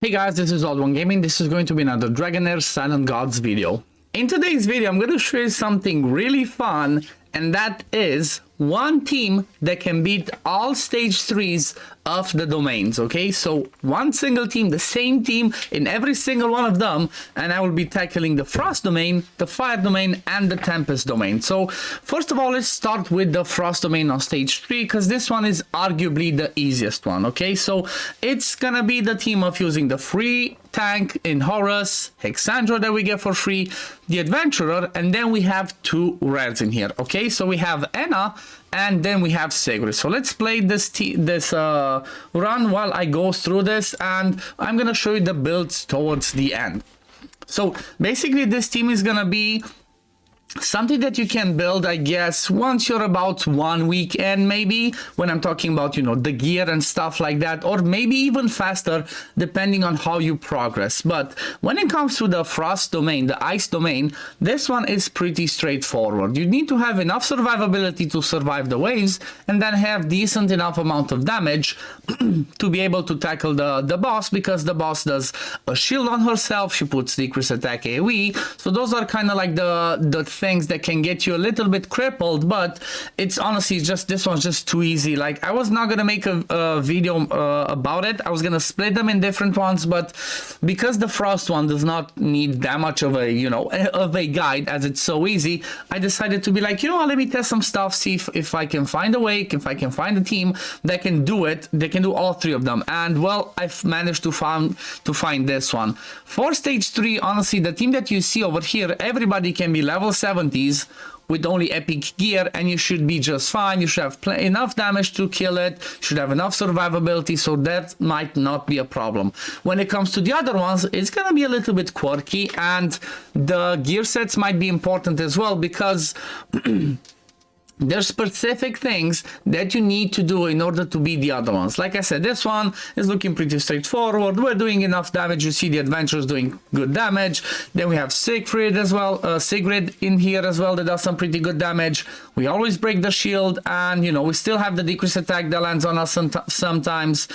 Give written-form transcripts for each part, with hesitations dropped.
Hey guys, this is OddOneGaming. This is going to be another Dragonheir SilentGods video. In today's video, I'm going to show you something really fun, and that is one team that can beat all stage 3s of the domains, okay? So one single team, the same team in every single one of them, and I will be tackling the Frost domain, the Fire domain, and the Tempest domain. So first of all, let's start with the Frost domain on stage 3, because this one is arguably the easiest one, okay? So it's gonna be the team of using the free tank in Horus, Hexandra that we get for free, the Adventurer, and then we have two rares in here, okay? So we have Anna, and then we have Sigrid. So let's play this run while I go through this, and I'm gonna show you the builds towards the end. So basically this team is gonna be something that you can build, I guess, once you're about 1 week in, maybe, when I'm talking about, you know, the gear and stuff like that, or maybe even faster, depending on how you progress. But when it comes to the Frost domain, the Ice domain, this one is pretty straightforward. You need to have enough survivability to survive the waves, and then have decent enough amount of damage to be able to tackle the boss, because the boss does a shield on herself, she puts decrease attack AoE, so those are kind of like the things that can get you a little bit crippled. But it's honestly just, this one's just too easy. Like, I was not gonna make a video about it. I was gonna split them in different ones, but because the Frost one does not need that much of a, you know, of a guide, as it's so easy, I decided to be like, you know what, let me test some stuff, see if I can find a way, if I can find a team that can do it. They can do all three of them, and well, I've managed to find this one. For stage 3, honestly, the team that you see over here, everybody can be level 70s with only epic gear, and you should be just fine. You should have enough damage to kill it, you should have enough survivability, so that might not be a problem. When it comes to the other ones, it's gonna be a little bit quirky, and the gear sets might be important as well, because there's specific things that you need to do in order to beat the other ones. Like I said, this one is looking pretty straightforward. We're doing enough damage. You see the Adventurers doing good damage. Then we have Sigrid as well, Sigrid in here as well, that does some pretty good damage. We always break the shield, and you know, we still have the decrease attack that lands on us sometimes.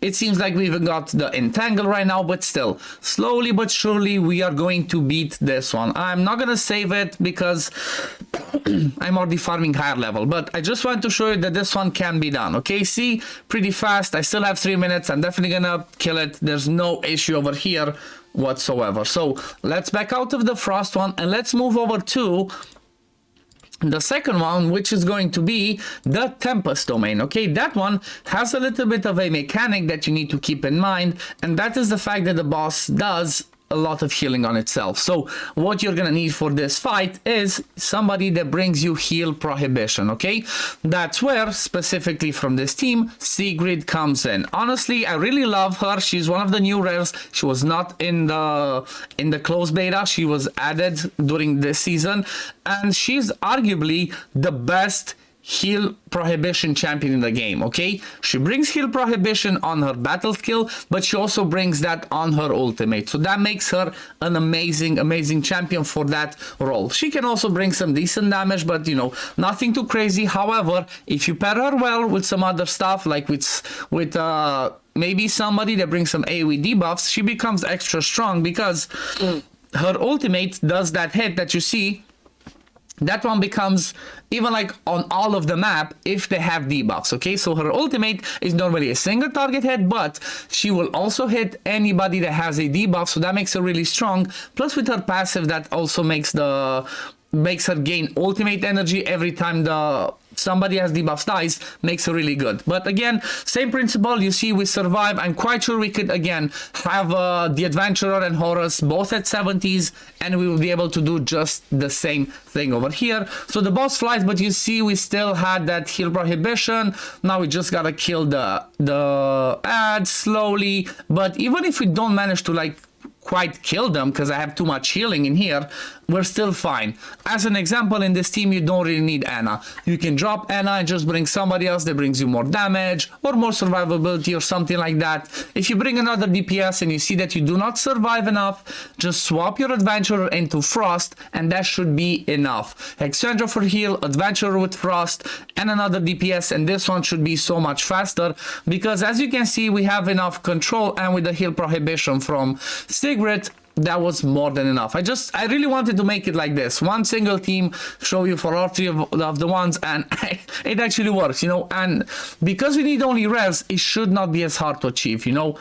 It seems like we even got the Entangle right now, but still, slowly but surely, we are going to beat this one. I'm not gonna save it because I'm already farming higher level, but I just want to show you that this one can be done, okay? See, pretty fast. I still have 3 minutes. I'm definitely gonna kill it. There's no issue over here whatsoever. So let's back out of the Frost one, and let's move over to the second one, which is going to be the Tempest domain, okay? That one has a little bit of a mechanic that you need to keep in mind, and that is the fact that the boss does a lot of healing on itself. So what you're gonna need for this fight is somebody that brings you heal prohibition, okay? That's where, specifically from this team, Sigrid comes in. Honestly, I really love her. She's one of the new rares. She was not in the closed beta. She was added during this season, and she's arguably the best heal prohibition champion in the game, okay? She brings heal prohibition on her battle skill, but she also brings that on her ultimate, so that makes her an amazing champion for that role. She can also bring some decent damage, but you know, nothing too crazy. However, if you pair her well with some other stuff, like with maybe somebody that brings some AoE debuffs, she becomes extra strong, because her ultimate does that hit that you see. That one becomes even like on all of the map if they have debuffs, okay? So her ultimate is normally a single target hit, but she will also hit anybody that has a debuff, so that makes her really strong. Plus with her passive, that also makes her gain ultimate energy every time somebody has debuffs dies, makes her really good. But again, same principle. You see, we survive. I'm quite sure we could again have the Adventurer and Horus both at 70s, and we will be able to do just the same thing over here. So the boss flies, but you see we still had that heal prohibition. Now we just gotta kill the ads slowly. But even if we don't manage to like quite kill them, because I have too much healing in here, we're still fine. As an example, in this team, you don't really need Anna. You can drop Anna and just bring somebody else that brings you more damage or more survivability or something like that. If you bring another DPS and you see that you do not survive enough, just swap your adventurer into Frost and that should be enough. Exandra for heal, adventurer with Frost, and another DPS, and this one should be so much faster because as you can see, we have enough control, and with the heal prohibition from Sigrid, that was more than enough. I really wanted to make it like this, one single team, show you for all three of the ones, and it actually works, you know. And because we need only res, it should not be as hard to achieve, you know.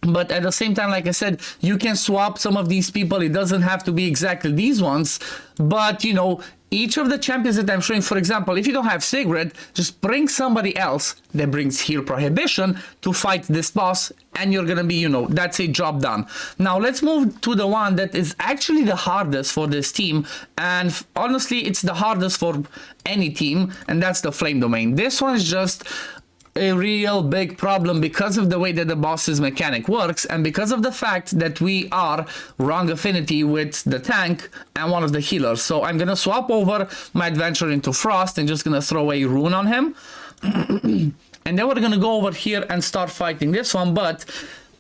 But at the same time, like I said, you can swap some of these people. It doesn't have to be exactly these ones, but you know, each of the champions that I'm showing, for example, if you don't have Sigrid, just bring somebody else that brings heal prohibition to fight this boss, and you're gonna be, you know, that's a job done. Now let's move to the one that is actually the hardest for this team, and honestly, it's the hardest for any team, and that's the Flame Domain. This one is just a real big problem because of the way that the boss's mechanic works, and because of the fact that we are wrong affinity with the tank and one of the healers. So I'm gonna swap over my adventurer into Frost and just gonna throw a rune on him. And then we're gonna go over here and start fighting this one. But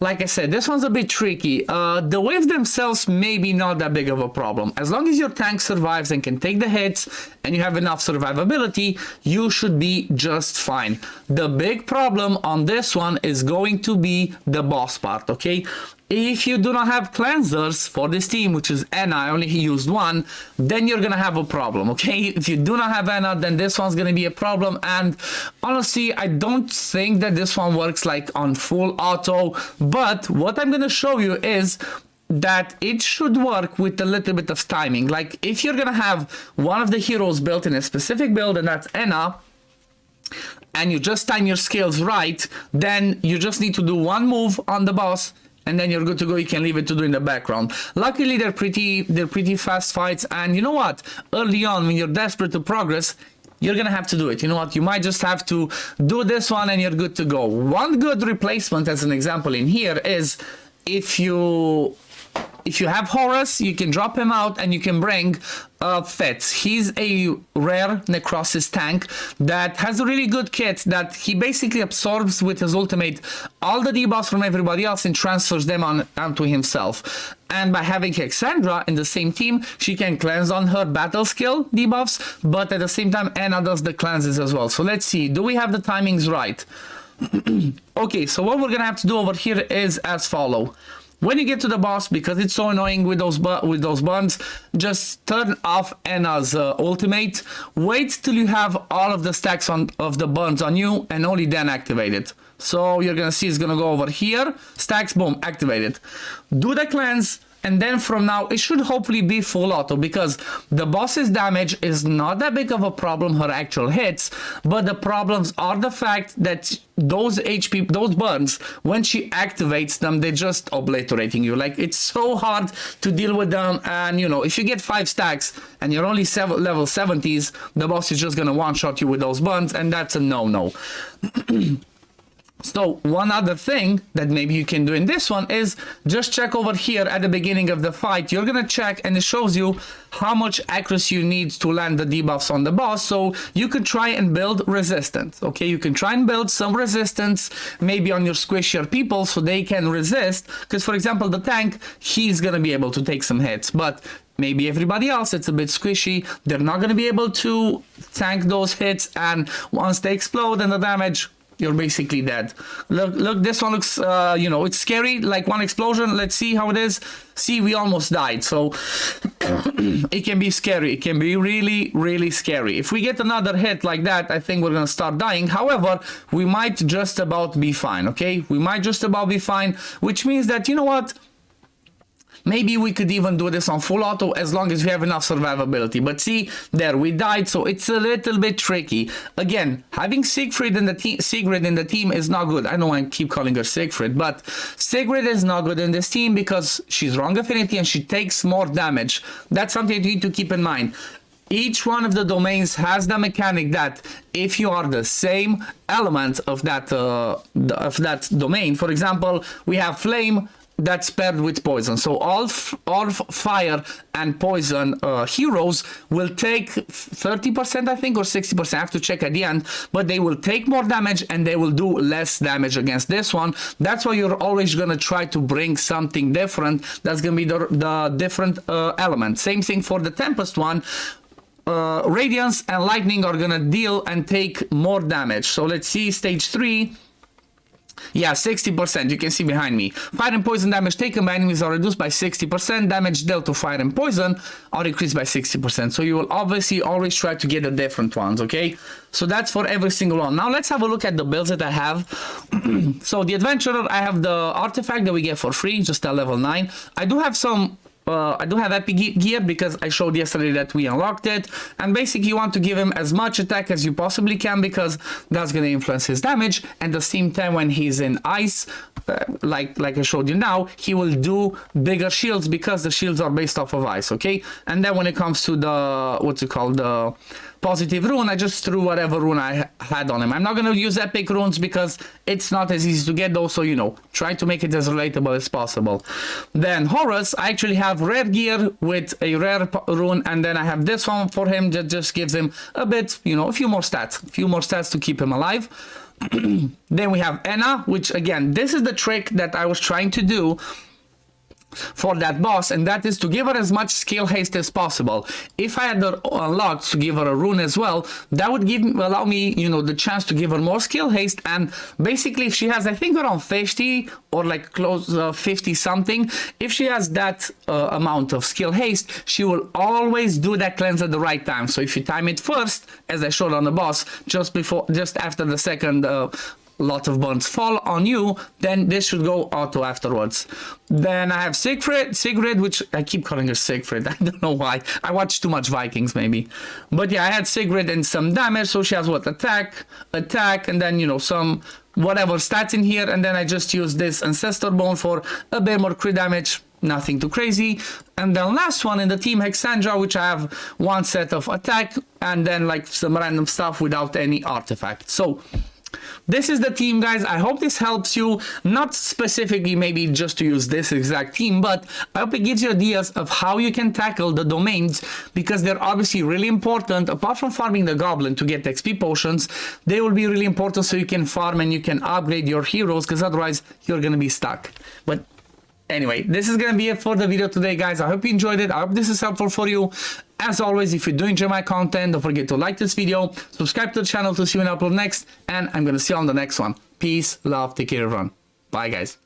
like I said, this one's a bit tricky. The waves themselves may be not that big of a problem. As long as your tank survives and can take the hits and you have enough survivability, you should be just fine. The big problem on this one is going to be the boss part, okay? If you do not have cleansers for this team, which is Anna, I only used one, then you're gonna have a problem, okay? If you do not have Anna, then this one's gonna be a problem, and honestly, I don't think that this one works like on full auto, but what I'm gonna show you is that it should work with a little bit of timing. Like, if you're gonna have one of the heroes built in a specific build, and that's Anna, and you just time your skills right, then you just need to do one move on the boss, and then you're good to go. You can leave it to do in the background. Luckily, they're pretty fast fights, and you know what? Early on, when you're desperate to progress, you're gonna have to do it. You know what? You might just have to do this one, and you're good to go. One good replacement, as an example, in here is if you have Horus, you can drop him out and you can bring Fitz. He's a rare Necrosis tank that has a really good kit that he basically absorbs with his ultimate all the debuffs from everybody else and transfers them onto himself. And by having Hexandra in the same team, she can cleanse on her battle skill debuffs, but at the same time, Anna does the cleanses as well. So let's see, do we have the timings right? Okay, so what we're gonna have to do over here is as follow. When you get to the boss, because it's so annoying with those buns, just turn off Anna's ultimate. Wait till you have all of the stacks of the buns on you, and only then activate it. So you're gonna see it's gonna go over here, stacks, boom, activated. Do the cleanse, and then from now it should hopefully be full auto, because the boss's damage is not that big of a problem, her actual hits, but the problems are the fact that those HP, those burns, when she activates them, they're just obliterating you. Like, it's so hard to deal with them, and you know, if you get 5 stacks and you're only level 70s, the boss is just gonna one-shot you with those burns, and that's a no-no. So one other thing that maybe you can do in this one is just check over here at the beginning of the fight. You're gonna check, and it shows you how much accuracy you need to land the debuffs on the boss, so you can try and build resistance. Okay, you can try and build some resistance maybe on your squishier people so they can resist, because for example the tank, he's gonna be able to take some hits, but maybe everybody else, it's a bit squishy, they're not gonna be able to tank those hits, and once they explode and the damage, you're basically dead. Look, this one looks, you know, it's scary, like one explosion. Let's see how it is. See, we almost died, so it can be scary. It can be really, really scary. If we get another hit like that, I think we're gonna start dying. However, we might just about be fine, okay? We might just about be fine, which means that, you know what? Maybe we could even do this on full auto as long as we have enough survivability. But see, there we died, so it's a little bit tricky. Again, having Sigrid in the team is not good. I know I keep calling her Sigrid, but Sigrid is not good in this team because she's wrong affinity and she takes more damage. That's something you need to keep in mind. Each one of the domains has the mechanic that if you are the same element of that domain, for example, we have Flame, that's paired with poison. So all fire and poison heroes will take 30%, I think, or 60%. I have to check at the end, but they will take more damage and they will do less damage against this one. That's why you're always gonna try to bring something different. That's gonna be the different element. Same thing for the Tempest one. Radiance and Lightning are gonna deal and take more damage. So let's see, stage 3. Yeah, 60%, you can see behind me. Fire and poison damage taken by enemies are reduced by 60%. Damage dealt to fire and poison are increased by 60%. So you will obviously always try to get the different ones, okay? So that's for every single one. Now let's have a look at the builds that I have. So the Adventurer, I have the artifact that we get for free, just at level 9. I do have some... I do have epic gear because I showed yesterday that we unlocked it, and basically you want to give him as much attack as you possibly can because that's going to influence his damage. And at the same time, when he's in ice, like I showed you now, he will do bigger shields because the shields are based off of ice, okay? And then when it comes to the, what's it called, the positive rune, I just threw whatever rune I had on him. I'm not going to use epic runes because it's not as easy to get those, so you know, try to make it as relatable as possible. Then Horus, I actually have rare gear with a rare rune, and then I have this one for him that just gives him a bit, you know, a few more stats to keep him alive. Then we have Enna, which again, this is the trick that I was trying to do for that boss, and that is to give her as much skill haste as possible. If I had her unlocked to give her a rune as well, that would allow me, you know, the chance to give her more skill haste. And basically, if she has, I think, around 50 or like close 50 something, if she has that amount of skill haste, she will always do that cleanse at the right time. So if you time it first, as I showed on the boss, just after the second lot of burns fall on you, then this should go auto afterwards. Then I have Sigrid, which I keep calling her Siegfried. I don't know why. I watch too much Vikings maybe. But yeah, I had Sigrid and some damage. So she has what? Attack, and then, you know, some whatever stats in here. And then I just use this Ancestor Bone for a bit more crit damage. Nothing too crazy. And then last one in the team, Hexandra, which I have one set of attack and then like some random stuff without any artifact. So this is the team, guys. I hope this helps you, not specifically maybe just to use this exact team, but I hope it gives you ideas of how you can tackle the domains, because they're obviously really important. Apart from farming the goblin to get XP potions, they will be really important so you can farm and you can upgrade your heroes, because otherwise you're gonna be stuck. But anyway, this is gonna be it for the video today, guys. I hope you enjoyed it. I hope this is helpful for you. As always, if you do enjoy my content, don't forget to like this video, subscribe to the channel to see when I upload next, and I'm gonna see you on the next one. Peace, love, take care, everyone. Bye, guys.